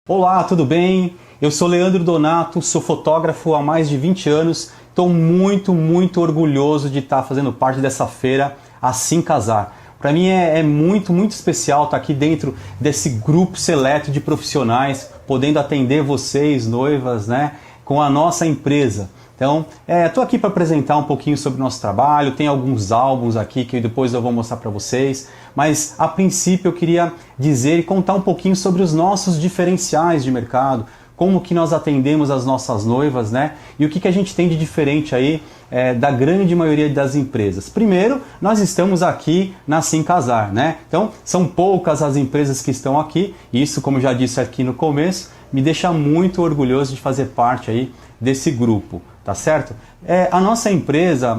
Olá, tudo bem? Eu sou Leandro Donato, sou fotógrafo há mais de 20 anos. Estou muito orgulhoso de estar fazendo parte dessa feira Assim Casar. Para mim é muito especial estar aqui dentro desse grupo seleto de profissionais, podendo atender vocês, noivas, né, com a nossa empresa. Então, estou aqui para apresentar um pouquinho sobre o nosso trabalho, tem alguns álbuns aqui que depois eu vou mostrar para vocês, mas a princípio eu queria dizer e contar um pouquinho sobre os nossos diferenciais de mercado, como que nós atendemos as nossas noivas, né? E o que a gente tem de diferente aí da grande maioria das empresas. Primeiro, nós estamos aqui na Assim Casar, né? Então, são poucas as empresas que estão aqui, e isso, como eu já disse aqui no começo, me deixa muito orgulhoso de fazer parte aí desse grupo. Tá certo? A nossa empresa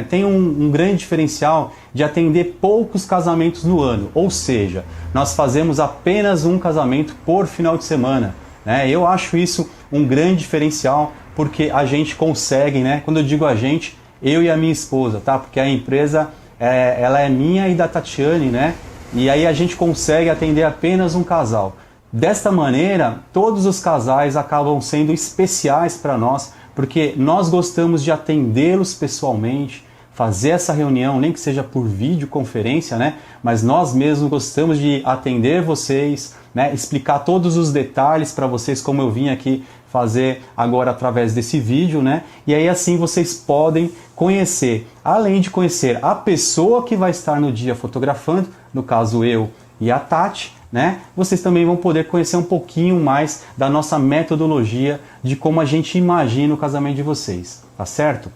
tem um grande diferencial de atender poucos casamentos no ano, ou seja, nós fazemos apenas um casamento por final de semana. Né? Eu acho isso um grande diferencial porque a gente consegue, né? Quando eu digo a gente, eu e a minha esposa, tá? Porque a empresa ela é minha e da Tatiane, né? E aí a gente consegue atender apenas um casal. Desta maneira, todos os casais acabam sendo especiais para nós, porque nós gostamos de atendê-los pessoalmente, fazer essa reunião, nem que seja por videoconferência, né? Mas nós mesmos gostamos de atender vocês, né? Explicar todos os detalhes para vocês, como eu vim aqui fazer agora através desse vídeo, né? E aí assim vocês podem conhecer, além de conhecer a pessoa que vai estar no dia fotografando, no caso eu e a Tati, né? Vocês também vão poder conhecer um pouquinho mais da nossa metodologia de como a gente imagina o casamento de vocês, tá certo?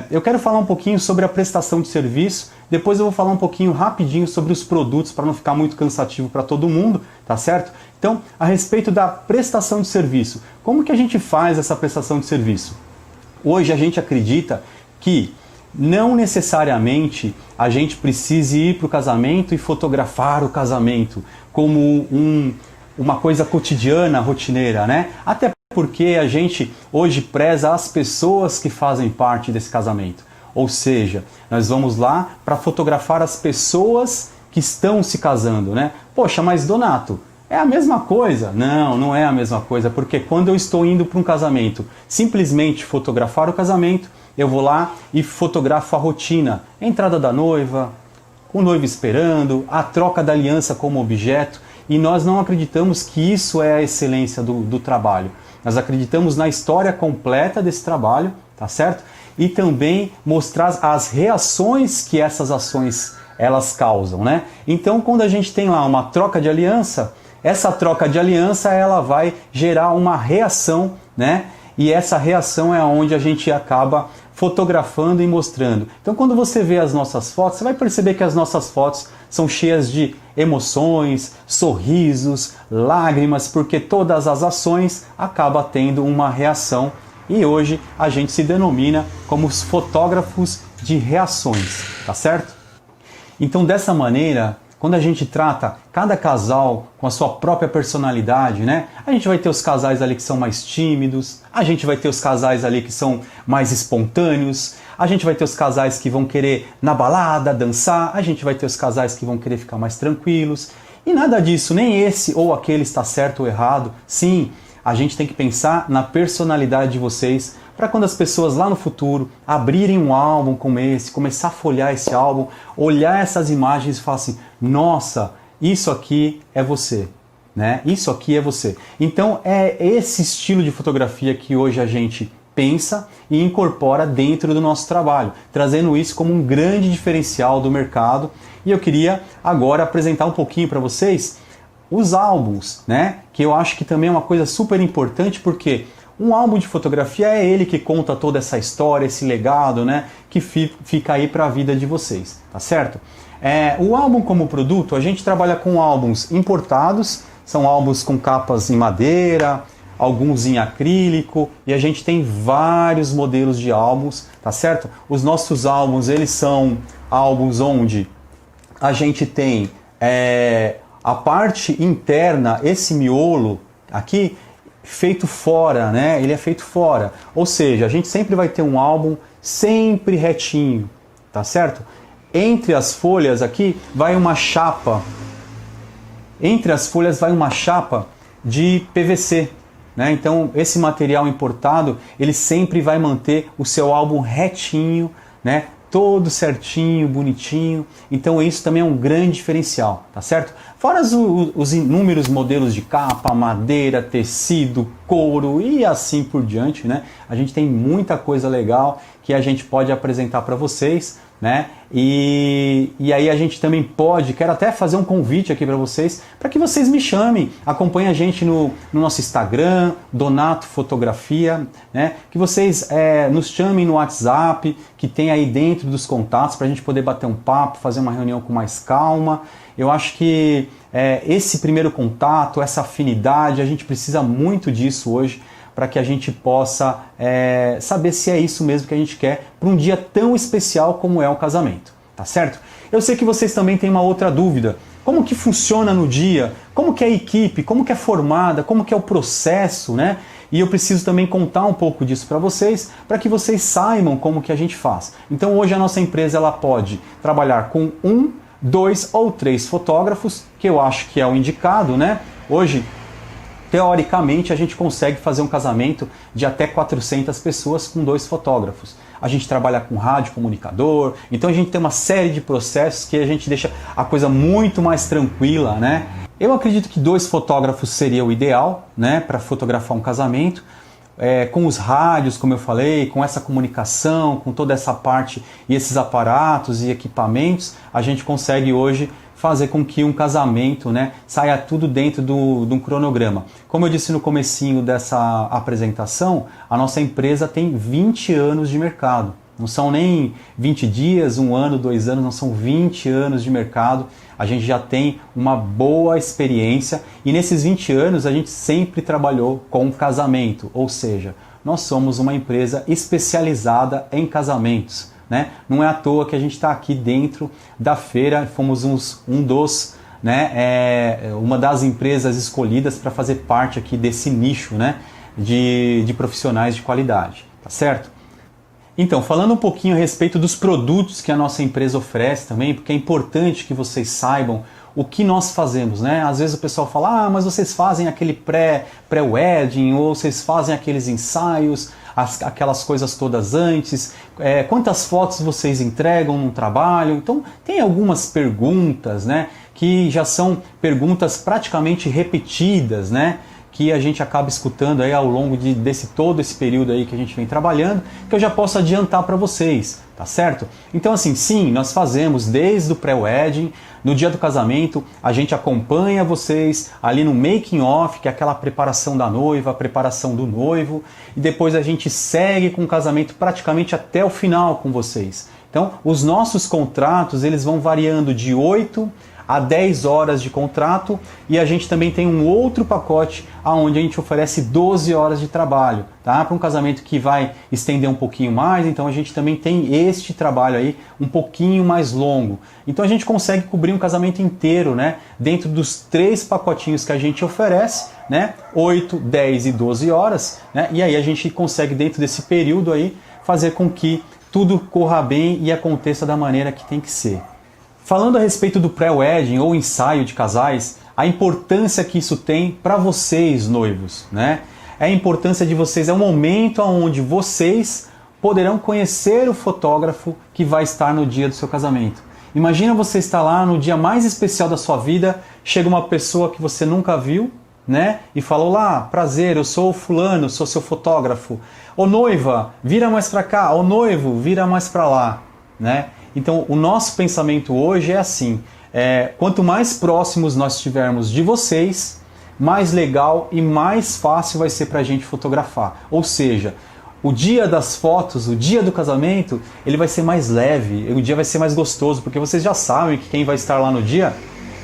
Eu quero falar um pouquinho sobre a prestação de serviço, depois eu vou falar um pouquinho rapidinho sobre os produtos para não ficar muito cansativo para todo mundo, tá certo? Então, a respeito da prestação de serviço, como que a gente faz essa prestação de serviço? Hoje a gente acredita que não necessariamente a gente precise ir para o casamento e fotografar o casamento como uma coisa cotidiana, rotineira, né? Até porque a gente hoje preza as pessoas que fazem parte desse casamento. Ou seja, nós vamos lá para fotografar as pessoas que estão se casando, né? Poxa, mas Donato, é a mesma coisa? Não, não é a mesma coisa, porque quando eu estou indo para um casamento, simplesmente fotografar o casamento, eu vou lá e fotografo a rotina, a entrada da noiva, o noivo esperando, a troca da aliança como objeto, e nós não acreditamos que isso é a excelência do trabalho. Nós acreditamos na história completa desse trabalho, tá certo? E também mostrar as reações que essas ações elas causam, né? Então, quando a gente tem lá uma troca de aliança, essa troca de aliança ela vai gerar uma reação, né? E essa reação é onde a gente acaba fotografando e mostrando. Então, quando você vê as nossas fotos, você vai perceber que as nossas fotos são cheias de emoções, sorrisos, lágrimas, porque todas as ações acabam tendo uma reação. E hoje a gente se denomina como os fotógrafos de reações, tá certo? Então, dessa maneira, quando a gente trata cada casal com a sua própria personalidade, né? A gente vai ter os casais ali que são mais tímidos, a gente vai ter os casais ali que são mais espontâneos, a gente vai ter os casais que vão querer na balada, dançar, a gente vai ter os casais que vão querer ficar mais tranquilos. E nada disso, nem esse ou aquele está certo ou errado. Sim, a gente tem que pensar na personalidade de vocês, para quando as pessoas lá no futuro abrirem um álbum como esse, começar a folhear esse álbum, olhar essas imagens e falar assim, nossa, isso aqui é você, né? Isso aqui é você. Então é esse estilo de fotografia que hoje a gente pensa e incorpora dentro do nosso trabalho, trazendo isso como um grande diferencial do mercado. E eu queria agora apresentar um pouquinho para vocês os álbuns, né? Que eu acho que também é uma coisa super importante, porque um álbum de fotografia é ele que conta toda essa história, esse legado, né? Que fica aí para a vida de vocês, tá certo? O álbum como produto, a gente trabalha com álbuns importados, são álbuns com capas em madeira, alguns em acrílico, e a gente tem vários modelos de álbuns, tá certo? Os nossos álbuns, eles são álbuns onde a gente tem a parte interna, esse miolo aqui, feito fora, né? Ele é feito fora. Ou seja, a gente sempre vai ter um álbum sempre retinho, tá certo? Entre as folhas aqui vai uma chapa. Entre as folhas vai uma chapa de PVC, né? Então esse material importado, ele sempre vai manter o seu álbum retinho, né? Todo certinho, bonitinho. Então isso também é um grande diferencial, tá certo? Fora os inúmeros modelos de capa, madeira, tecido, couro e assim por diante, né? A gente tem muita coisa legal que a gente pode apresentar para vocês, né? E aí a gente também quero até fazer um convite aqui para vocês, para que vocês me chamem, acompanhem a gente no nosso Instagram, Donato Fotografia, né? Que vocês nos chamem no WhatsApp, que tem aí dentro dos contatos, para a gente poder bater um papo, fazer uma reunião com mais calma. Eu acho que esse primeiro contato, essa afinidade, a gente precisa muito disso hoje, para que a gente possa saber se é isso mesmo que a gente quer para um dia tão especial como é o casamento, tá certo? Eu sei que vocês também têm uma outra dúvida. Como que funciona no dia? Como que é a equipe? Como que é formada? Como que é o processo, né? E eu preciso também contar um pouco disso para que vocês saibam como que a gente faz. Então hoje a nossa empresa ela pode trabalhar com 1, 2 ou 3 fotógrafos, que eu acho que é o indicado, né? Hoje, teoricamente, a gente consegue fazer um casamento de até 400 pessoas com 2 fotógrafos. A gente trabalha com rádio comunicador, então a gente tem uma série de processos que a gente deixa a coisa muito mais tranquila, né? Eu acredito que 2 fotógrafos seria o ideal, né, para fotografar um casamento. Com os rádios, como eu falei, com essa comunicação, com toda essa parte e esses aparatos e equipamentos, a gente consegue hoje fazer com que um casamento, né, saia tudo dentro de um cronograma. Como eu disse no comecinho dessa apresentação, a nossa empresa tem 20 anos de mercado. Não são nem 20 dias, 1 ano, 2 anos, não são 20 anos de mercado. A gente já tem uma boa experiência e nesses 20 anos a gente sempre trabalhou com casamento, ou seja, nós somos uma empresa especializada em casamentos, né? Não é à toa que a gente está aqui dentro da feira, fomos uma das empresas escolhidas para fazer parte aqui desse nicho, né, de profissionais de qualidade, tá certo? Então, falando um pouquinho a respeito dos produtos que a nossa empresa oferece também, porque é importante que vocês saibam o que nós fazemos, né? Às vezes o pessoal fala, mas vocês fazem aquele pré-wedding, ou vocês fazem aqueles ensaios, aquelas coisas todas antes, quantas fotos vocês entregam num trabalho? Então, tem algumas perguntas, né, que já são perguntas praticamente repetidas, né, que a gente acaba escutando aí ao longo todo esse período aí que a gente vem trabalhando, que eu já posso adiantar para vocês, tá certo? Então assim, sim, nós fazemos desde o pré-wedding, no dia do casamento, a gente acompanha vocês ali no making off, que é aquela preparação da noiva, a preparação do noivo, e depois a gente segue com o casamento praticamente até o final com vocês. Então, os nossos contratos, eles vão variando de 8 a 10 horas de contrato e a gente também tem um outro pacote onde a gente oferece 12 horas de trabalho, tá? Para um casamento que vai estender um pouquinho mais, então a gente também tem este trabalho aí um pouquinho mais longo. Então a gente consegue cobrir um casamento inteiro, né? Dentro dos 3 pacotinhos que a gente oferece, né? 8, 10 e 12 horas, né? E aí a gente consegue dentro desse período aí fazer com que tudo corra bem e aconteça da maneira que tem que ser. Falando a respeito do pré-wedding ou ensaio de casais, a importância que isso tem para vocês, noivos, né? A importância de vocês, é um momento onde vocês poderão conhecer o fotógrafo que vai estar no dia do seu casamento. Imagina você estar lá no dia mais especial da sua vida, chega uma pessoa que você nunca viu, né? E fala, olá, prazer, eu sou o fulano, sou seu fotógrafo. Ô noiva, vira mais para cá, ô noivo, vira mais para lá, né? Então, o nosso pensamento hoje é assim, quanto mais próximos nós estivermos de vocês, mais legal e mais fácil vai ser para a gente fotografar. Ou seja, o dia das fotos, o dia do casamento, ele vai ser mais leve, o dia vai ser mais gostoso, porque vocês já sabem que quem vai estar lá no dia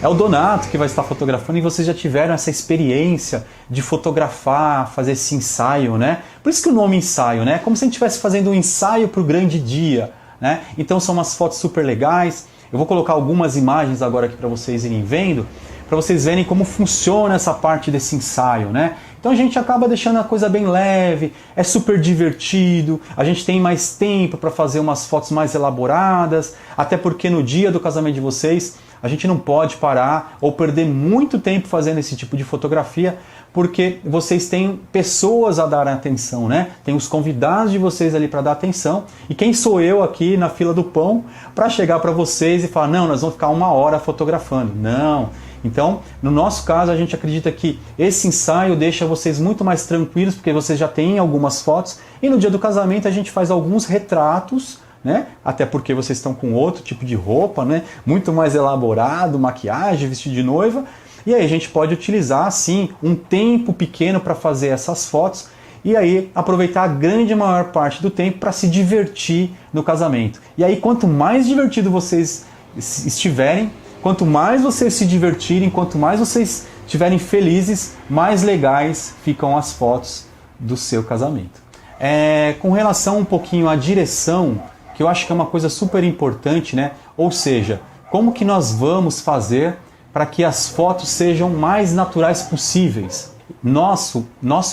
é o Donato que vai estar fotografando e vocês já tiveram essa experiência de fotografar, fazer esse ensaio, né? Por isso que o nome ensaio, né? É como se a gente estivesse fazendo um ensaio para o grande dia, né? Então são umas fotos super legais. Eu vou colocar algumas imagens agora aqui para vocês irem vendo, para vocês verem como funciona essa parte desse ensaio, né? Então a gente acaba deixando a coisa bem leve, é super divertido, a gente tem mais tempo para fazer umas fotos mais elaboradas, até porque no dia do casamento de vocês, a gente não pode parar ou perder muito tempo fazendo esse tipo de fotografia, porque vocês têm pessoas a dar atenção, né? Tem os convidados de vocês ali para dar atenção, e quem sou eu aqui na fila do pão para chegar para vocês e falar, não, nós vamos ficar 1 hora fotografando. Não. Então, no nosso caso, a gente acredita que esse ensaio deixa vocês muito mais tranquilos, porque vocês já têm algumas fotos, e no dia do casamento a gente faz alguns retratos, né? Até porque vocês estão com outro tipo de roupa, né? Muito mais elaborado, maquiagem, vestido de noiva, e aí a gente pode utilizar, assim, um tempo pequeno para fazer essas fotos, e aí aproveitar a grande maior parte do tempo para se divertir no casamento. E aí, quanto mais divertido vocês estiverem, quanto mais vocês se divertirem, quanto mais vocês estiverem felizes, mais legais ficam as fotos do seu casamento. Com relação um pouquinho à direção, que eu acho que é uma coisa super importante, né? Ou seja, como que nós vamos fazer para que as fotos sejam mais naturais possíveis? Nosso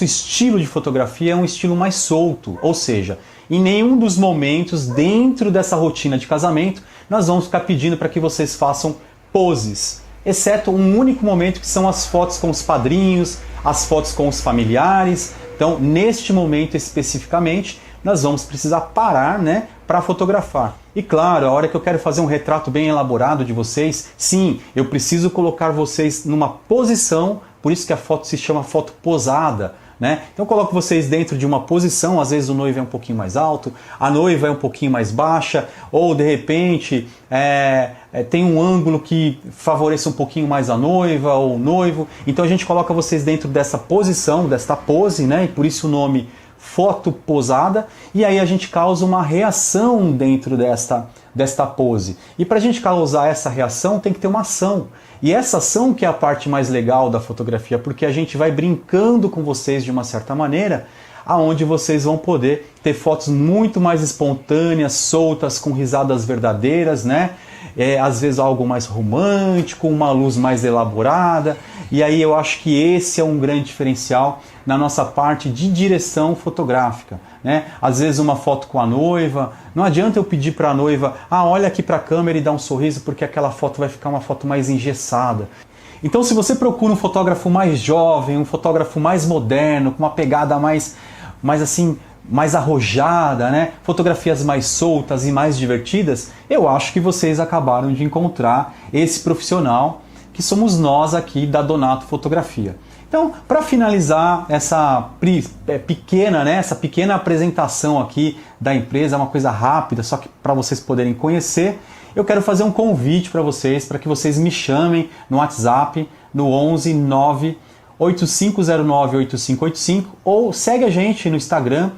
estilo de fotografia é um estilo mais solto, ou seja, em nenhum dos momentos dentro dessa rotina de casamento nós vamos ficar pedindo para que vocês façam poses, exceto um único momento que são as fotos com os padrinhos, as fotos com os familiares. Então, neste momento especificamente, nós vamos precisar parar, né, para fotografar. E claro, a hora que eu quero fazer um retrato bem elaborado de vocês, sim, eu preciso colocar vocês numa posição, por isso que a foto se chama foto posada, né? Então eu coloco vocês dentro de uma posição, às vezes o noivo é um pouquinho mais alto, a noiva é um pouquinho mais baixa, ou de repente tem um ângulo que favoreça um pouquinho mais a noiva ou o noivo. Então a gente coloca vocês dentro dessa posição, desta pose, né? E por isso o nome foto posada, e aí a gente causa uma reação dentro desta pose. E para a gente causar essa reação tem que ter uma ação. E essa ação que é a parte mais legal da fotografia, porque a gente vai brincando com vocês de uma certa maneira, aonde vocês vão poder ter fotos muito mais espontâneas, soltas, com risadas verdadeiras, né? Às vezes algo mais romântico, uma luz mais elaborada, e aí eu acho que esse é um grande diferencial na nossa parte de direção fotográfica, né? Às vezes uma foto com a noiva, não adianta eu pedir para a noiva, olha aqui para a câmera e dá um sorriso, porque aquela foto vai ficar uma foto mais engessada. Então, se você procura um fotógrafo mais jovem, um fotógrafo mais moderno, com uma pegada mais arrojada, né? Fotografias mais soltas e mais divertidas, eu acho que vocês acabaram de encontrar esse profissional que somos nós aqui da Donato Fotografia. Então, para finalizar essa pequena, né, essa pequena apresentação aqui da empresa, uma coisa rápida, só que para vocês poderem conhecer, eu quero fazer um convite para que vocês me chamem no WhatsApp no 11 9 8509 8585, ou segue a gente no Instagram,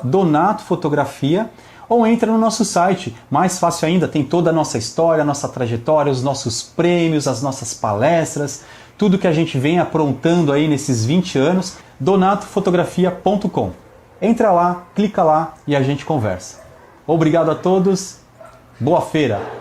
@donatofotografia, ou entra no nosso site, mais fácil ainda, tem toda a nossa história, a nossa trajetória, os nossos prêmios, as nossas palestras, tudo que a gente vem aprontando aí nesses 20 anos, donatofotografia.com. Entra lá, clica lá e a gente conversa. Obrigado a todos, boa feira!